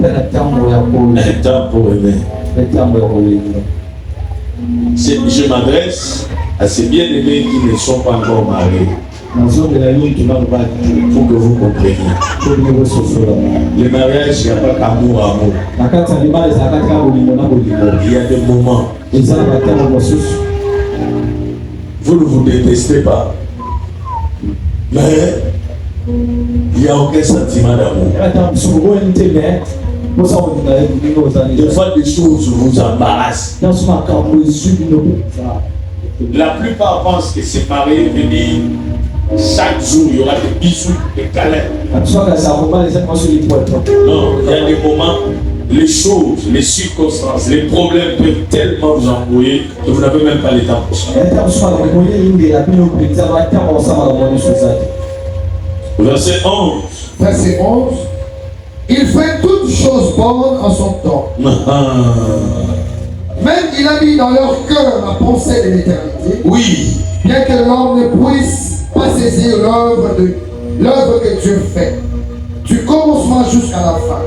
Un temps pour aimer. Je m'adresse à ces bien-aimés qui ne sont pas encore mariés. Pour que vous compreniez. Le mariage, il n'y a pas qu'amour, amour. Il y a des moments. Vous ne vous détestez pas. Mais il n'y a aucun sentiment d'amour. Des fois, des choses vous embarrassent. La plupart pensent que c'est pareil, venir chaque jour, il y aura des bisous, des câlins. Non, il y a des moments, les choses, les circonstances, les problèmes peuvent tellement vous embrouiller que vous n'avez même pas le temps pour ça. Verset 11. Verset 11. Il fait toutes choses bonnes en son temps. Même il a mis dans leur cœur la pensée de l'éternité. Oui. Bien que l'homme ne puisse pas saisir l'œuvre que Dieu fait, du commencement jusqu'à la fin.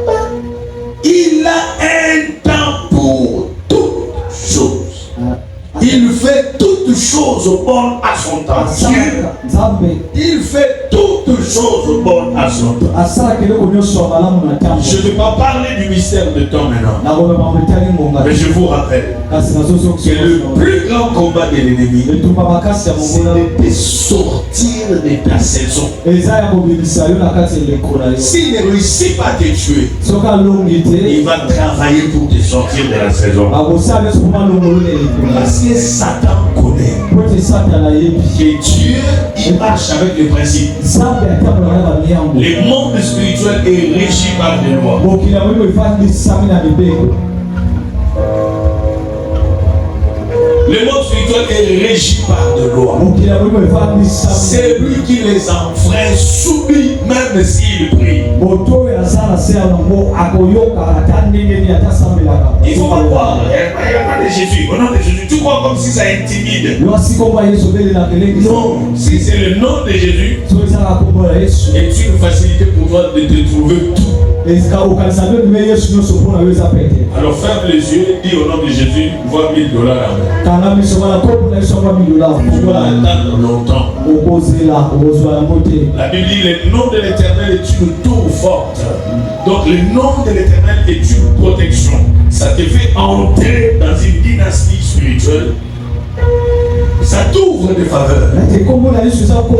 Il a un temps pour toutes choses. Il fait toutes choses bonnes à son temps. Il fait toutes choses bonnes à son temps. Je ne vais pas parler du mystère de temps maintenant. Mais je vous rappelle que le plus grand combat de l'ennemi, c'est de sortir de ta saison. S'il ne réussit pas à te tuer, il va travailler pour te sortir de la saison. Parce que Satan connaît que Dieu, il marche avec les principes. Le monde spirituel est régi par des lois. Le monde spirituel est régi par des lois. C'est lui qui les enfreint, subit même s'il prie. Il faut pas croire. Il n'y a pas de Jésus. Au nom de Jésus, tu crois comme si ça intimide. Non, si c'est le nom de Jésus, c'est une facilité pour toi de te trouver tout. Alors ferme les yeux et dis au nom de Jésus, vois $1000 à moi. Tu vas attendre longtemps. La Bible dit le nom de l'Éternel est une tour forte. Donc le nom de l'Éternel est une protection. Ça te fait entrer dans une dynastie spirituelle. Ça t'ouvre des faveurs.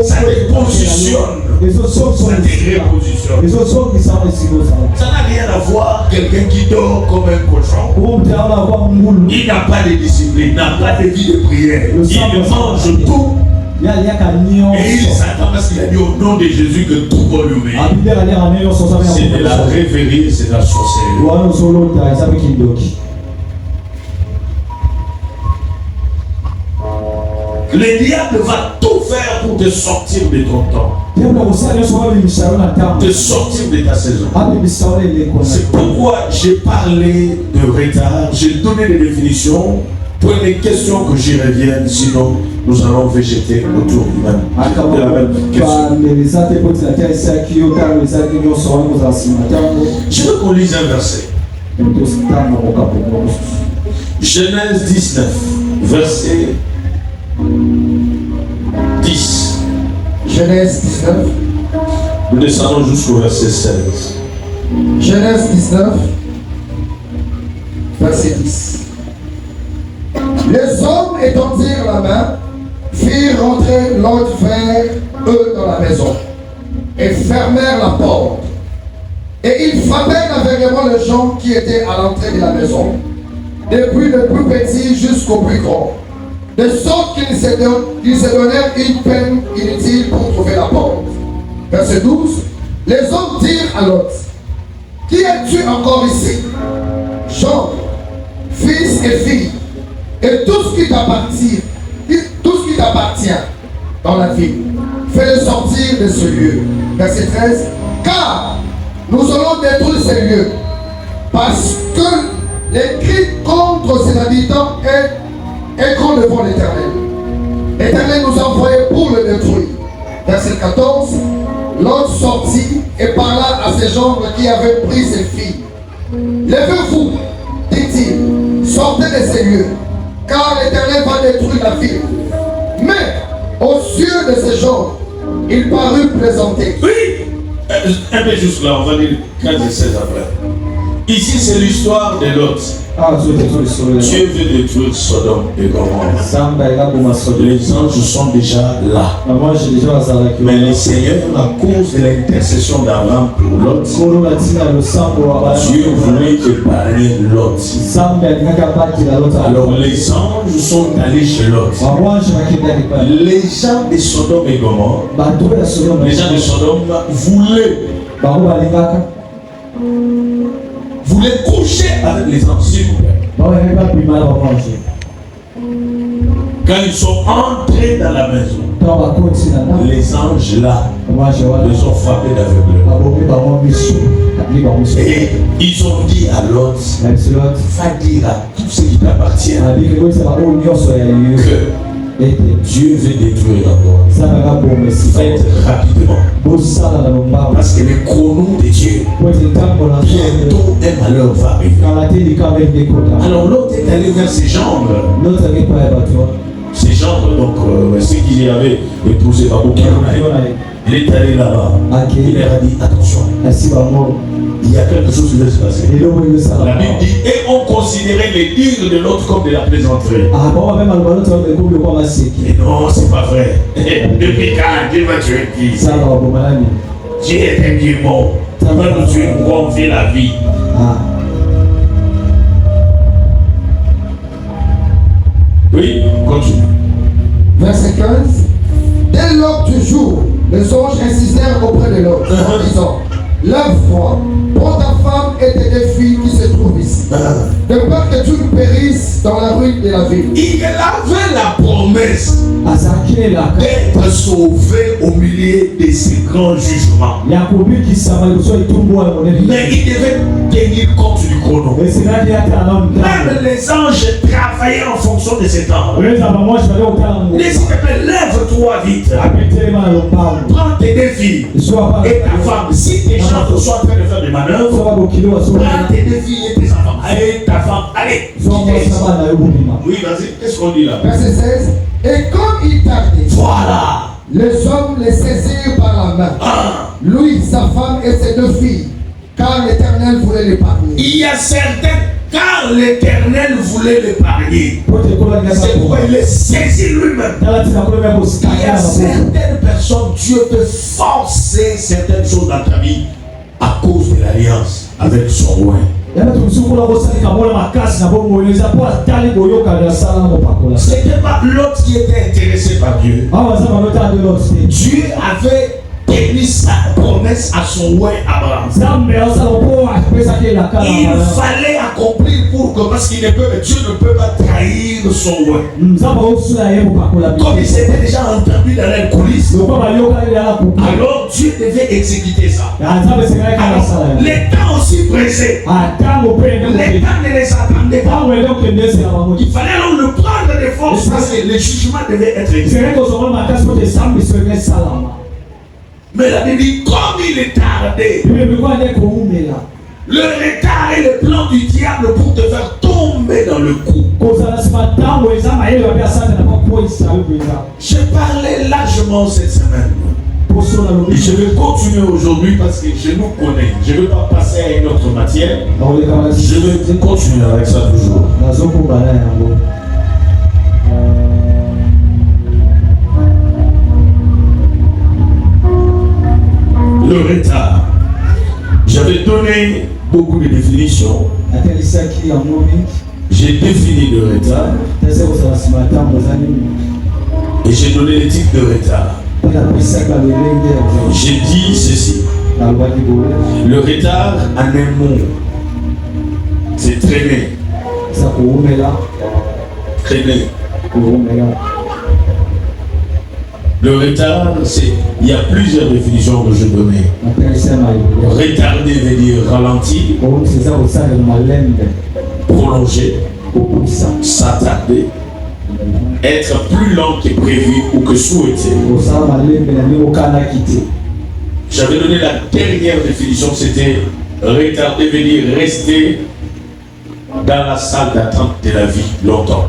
Ça te positionne. Ça te repositionne. Ça n'a rien à voir quelqu'un qui dort comme un cochon. Il n'a pas de discipline, il n'a pas de vie de prière. Il mange tout. Et il s'attend parce qu'il a dit au nom de Jésus que tout va lui obéir. C'est de la rêverie, c'est de la sorcellerie. Le diable va tout faire pour te sortir de ton temps. Te sortir de ta saison. C'est pourquoi j'ai parlé de retard, j'ai donné des définitions. Prenez questions que j'y revienne, sinon nous allons végéter autour du même. De la même question. Je veux qu'on lise un verset. Genèse 19, verset 10. Genèse 19. Nous descendons jusqu'au verset 16. Genèse 19, verset 10. Les hommes étendirent la main, firent rentrer l'autre vers eux dans la maison et fermèrent la porte. Et ils frappèrent aveuglément les gens qui étaient à l'entrée de la maison, depuis le plus petit jusqu'au plus grand, de sorte qu'ils se donnèrent une peine inutile pour trouver la porte. Verset 12. Les hommes dirent à l'autre: qui es-tu encore ici? Jean, fils et fille, et tout ce qui t'appartient dans la ville, fais-le sortir de ce lieu. Verset 13. Car nous allons détruire ces lieux, parce que les cris contre ses habitants est grand devant l'Éternel. L'Éternel nous a envoyés pour le détruire. Verset 14. L'autre sortit et parla à ses gendres qui avaient pris ses filles Levez-vous, dit-il, sortez de ces lieux, car l'Éternel va détruire la ville. Mais aux yeux de ces gens, il parut plaisanter. Oui, un peu juste là, on va dire 15 et 16 après. Ici, c'est l'histoire de Lot. Dieu veut détruire Sodome et Gomorrhe. Les anges sont déjà là. Mais le Seigneur, à cause de l'intercession d'Abraham pour Lot, Dieu voulait épargner Lot. Alors les anges sont allés chez Lot. Les gens de Sodome et Gomorrhe, les gens de Sodome voulaient coucher avec les anges, s'il vous plaît. Quand ils sont entrés dans la maison, les anges là les ont frappés d'aveuglement. Et ils ont dit à Lot, va dire à tous ceux qui t'appartiennent que Dieu veut détruire la terre. Faites rapidement. Parce que le chrono de Dieu, bientôt un malheur va arriver. Alors l'autre est allé vers ses jambes. Ses jambes, donc ceux qui y avaient épousé Babou Kironaï, il est allé là-bas. Il leur a dit attention. Il y a quelque chose qui va se passer. La Bible dit, et on considérait les dires de l'autre comme de la plaisanterie. Et non, c'est pas vrai. Depuis quand Dieu va tuer qui? Dieu est un Dieu mort. Il va nous tuer pour confier la vie. Oui, continue. Verset 15. Dès l'aube du jour, les anges insistèrent auprès de l'autre en disant, lève-toi, prends ta femme et tes deux filles qui se trouvent ici, de peur que tu périsses dans la ruine de la ville. Il avait la promesse d'être sauvé au milieu de ces grands jugements. Mais il devait tenir compte du chrono. Même les anges travaillaient en fonction de cet temps. N'hésite pas, lève-toi vite. Prends tes deux filles et ta femme. Si tes gens sont en train de faire des manœuvres, prends tes deux filles et tes enfants. Allez, ta femme, allez. Oui, vas-y, qu'est-ce qu'on dit là? Verset 16. Et comme il tardait, voilà, les hommes les saisirent par la main, lui, sa femme et ses deux filles, car l'Éternel voulait l'épargner. Il y a certains, car l'Éternel voulait l'épargner. C'est pourquoi il les saisit lui-même. Il y a certaines personnes, Dieu peut forcer certaines choses dans ta vie à cause de l'alliance avec son roi. C'était pas l'autre qui était intéressé par Dieu. Dieu avait tenu sa promesse à son roi Abraham. Il fallait accomplir pour que, parce qu'il ne peut, Dieu ne peut pas trahir son roi. Comme il s'était déjà entendu dans les coulisses, alors Dieu devait exécuter ça. Alors, les temps aussi pressés, les temps ne les attendait pas. Il fallait alors le prendre de force parce que le jugement devait être exécuté. Mais la Bible dit, comme il est tardé, le retard est le plan du diable pour te faire tomber dans le coup. Je parlais largement cette semaine. Et je vais continuer aujourd'hui parce que je nous connais. Je ne veux pas passer à une autre matière. Je vais continuer avec ça toujours. Le retard. J'avais donné beaucoup de définitions. J'ai défini le retard. Et j'ai donné les types de retard. J'ai dit ceci. Le retard en un mot, c'est traîner. Traîner. Le retard, c'est, il y a plusieurs définitions que je donnais. Retarder veut dire ralentir, prolonger, s'attarder, être plus lent que prévu ou que souhaité. J'avais donné la dernière définition, c'était Retarder veut dire rester dans la salle d'attente de la vie longtemps.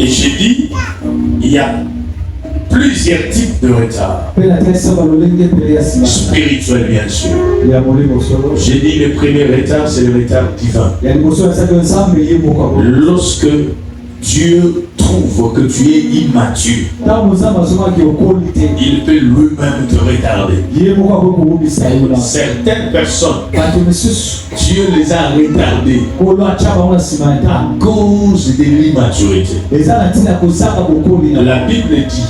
Et j'ai dit, il y a plusieurs types de retard. Spirituel, bien sûr. J'ai dit le premier retard, c'est le retard divin. Lorsque Dieu trouve que tu es immature, il peut lui-même te retarder. Certaines personnes, Dieu les a retardées à cause de l'immaturité. La Bible dit,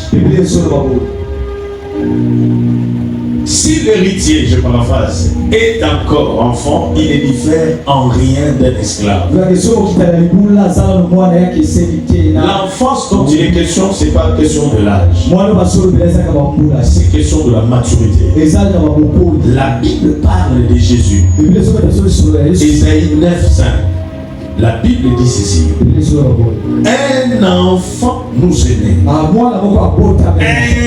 si l'héritier, je paraphrase, est encore enfant, il ne diffère en rien d'un esclave. L'enfance dont il est question, ce n'est pas question de l'âge. C'est question de la maturité. La Bible parle de Jésus. Ésaïe 9:5. La Bible dit ceci. Un enfant nous est né. Un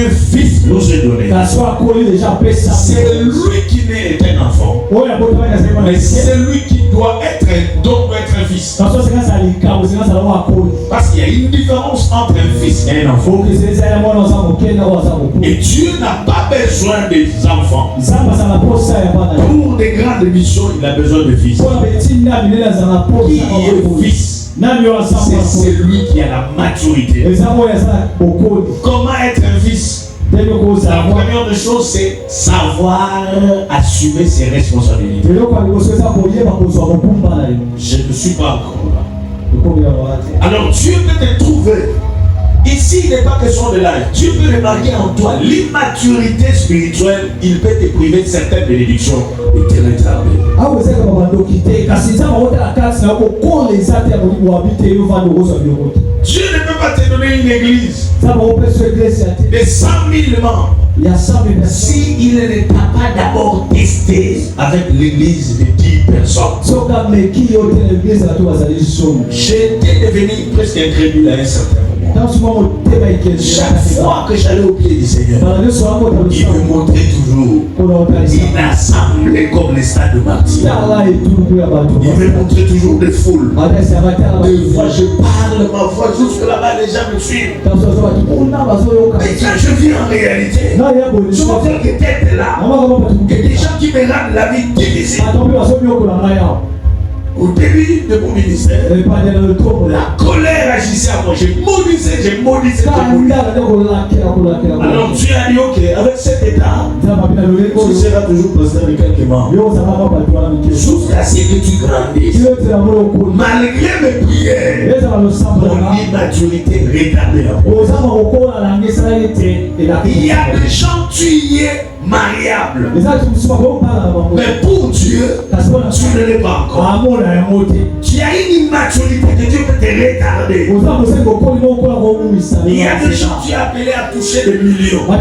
fils nous est donné. C'est lui qui n'est un enfant. Mais c'est lui qui doit être un fils. Parce qu'il y a une différence entre un fils et un enfant. Et Dieu n'a pas besoin des enfants. Pour des grandes missions, il a besoin de fils. Qui est fils? C'est lui qui a la maturité. Comment être un fils? La première des choses, c'est savoir assumer ses responsabilités. Je ne suis pas encore là. Alors Dieu peut te trouver. Ici, il n'est pas question de l'âge. Dieu peut remarquer en toi l'immaturité spirituelle. Il peut te priver de certaines bénédictions et te retarder. Dieu ne peut pas te donner une église de 100 000 membres s'il ne t'a pas d'abord testé avec l'église de 10 personnes. J'étais devenu presque incrédule à un certain moment. Chaque fois que j'allais au pied du Seigneur, il me montrait toujours une assemblée comme les stades de martyrs. Il me montrait toujours des foules. Des fois, je parle, ma voix jusque là-bas, les gens me suivent. Mais quand je vis en réalité, je vois que t'es là, que des gens qui me rendent la vie difficile. Au début de mon ministère, la colère agissait à moi. Je maudissais. Alors Dieu a dit, ok, avec cet état, tu seras toujours pasteur de quelques membres. Jusqu'à ce que tu grandisses. Malgré mes prières, mon immaturité retardée. Il y a des gens, tu y es mariable. Mais pour Dieu, tu ne l'es pas encore. Tu as une immaturité que Dieu peut te retarder. Il y a des gens qui sont appelés à toucher des millions. Mais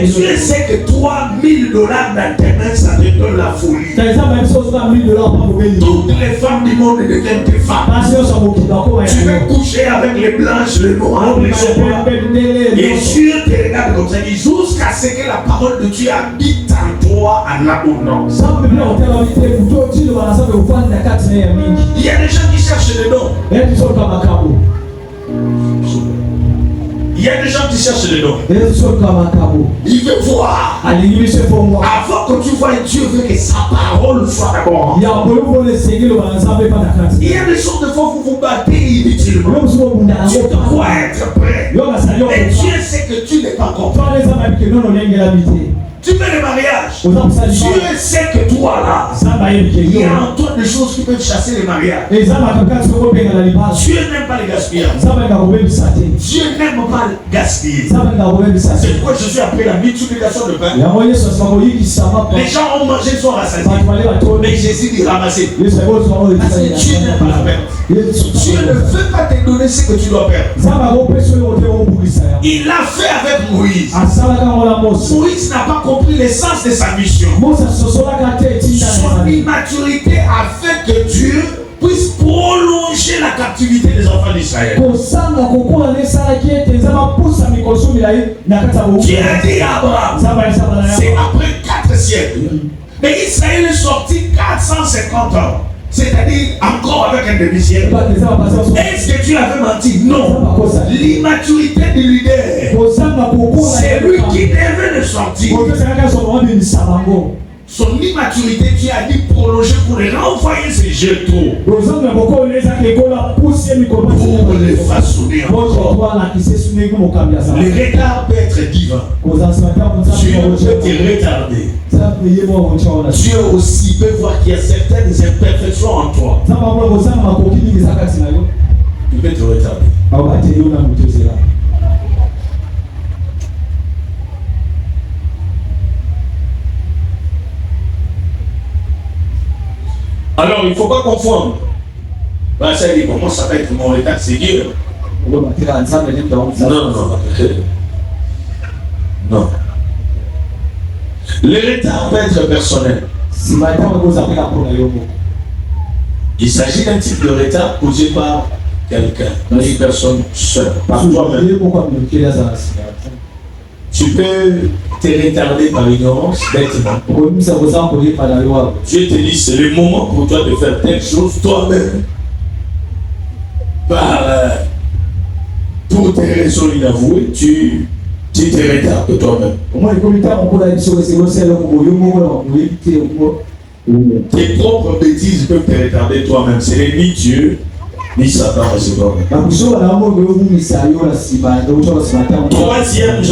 Dieu sait que $3 000 dans tes mains, ça te donne la folie. Toutes les femmes du monde deviennent tes femmes. Tu veux coucher avec les blanches, les noirs, les chocolats. Et Dieu te regarde comme ça. Jusqu'à ce que la parole de Dieu habite en toi en abondance. Il y a des gens qui cherchent les dons. Il y a des gens qui cherchent les dons. Il veut voir. Avant que tu vois, Dieu veut que sa parole soit d'abord. Il y a des choses de fois vous vous battez inutilement. Tu dois être prêt. Mais Dieu sait que tu n'es pas content. Tu fais le mariage. Dieu sait que toi là, il y a en toi des choses qui peuvent chasser les mariages. Dieu n'aime pas les gaspillage. Dieu n'aime pas le gaspiller. C'est pourquoi Jésus a pris la multiplication de pain. Les gens ont mangé, sont rassasiés. Mais Jésus dit ramasser. Parce que Dieu n'aime pas la perte. Dieu ne veut pas te donner ce que tu dois perdre. Il l'a fait avec Moïse. Moïse n'a pas compris l'essence de sa mission. Son immaturité a fait que Dieu puisse prolonger la captivité des enfants d'Israël. Dieu a dit à Abraham, c'est après 4 siècles. Mais Israël est sorti 450 ans. C'est-à-dire encore avec un demi-siècle. Est-ce que tu l'avais menti? Non. L'immaturité du leader, c'est lui qui devait le sortir. Son immaturité, tu as dit prolonger pour les renvoyer ses jetons. Pour les façonner encore. Le retard peut être divin. Dieu peut te retarder. Dieu aussi peut voir qu'il y a certaines imperfections en toi. Il peut te retarder. Alors, il ne faut pas confondre. Ben, ça dit, comment ça va être mon retard, c'est Dieu. Non, non, non. Le retard peut être personnel. Il s'agit d'un type de retard causé par quelqu'un, une personne seule, par toi-même. Tu peux te retarder par l'ignorance bêtement. Dieu te dit, c'est le moment pour toi de faire telle chose toi-même. Pour tes raisons inavouées, tu te retardes toi-même. Tes propres bêtises peuvent te retarder toi-même. Ce n'est ni Dieu, ni Satan, c'est toi-même. Troisième,